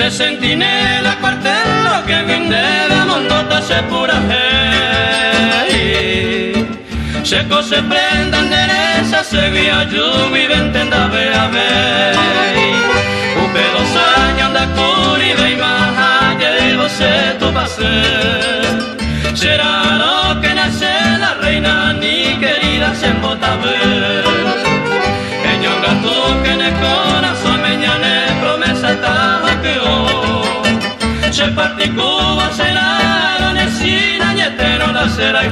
Se sentinela cuartello che vendeva mondota se pura hey. Se cose prendan deresa se via giù vi ventenda ve a vei. Un pedo sagno da curi vei mahaye y você tu pase. Será lo que nace la reina ni querida se embota ver. Ellos gato que ne corazón meñane promesa estaba que se particuba será la nesina y etero la será y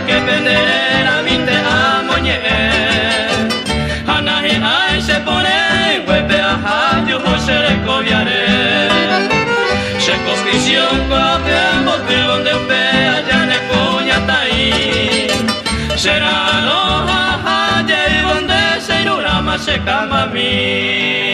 que pendera mi te amo ñe anahi ai se pone huepe aja yo se le coviare se condición cope bote donde pe allá ne coña tai será no aja ye donde se irama se cama mi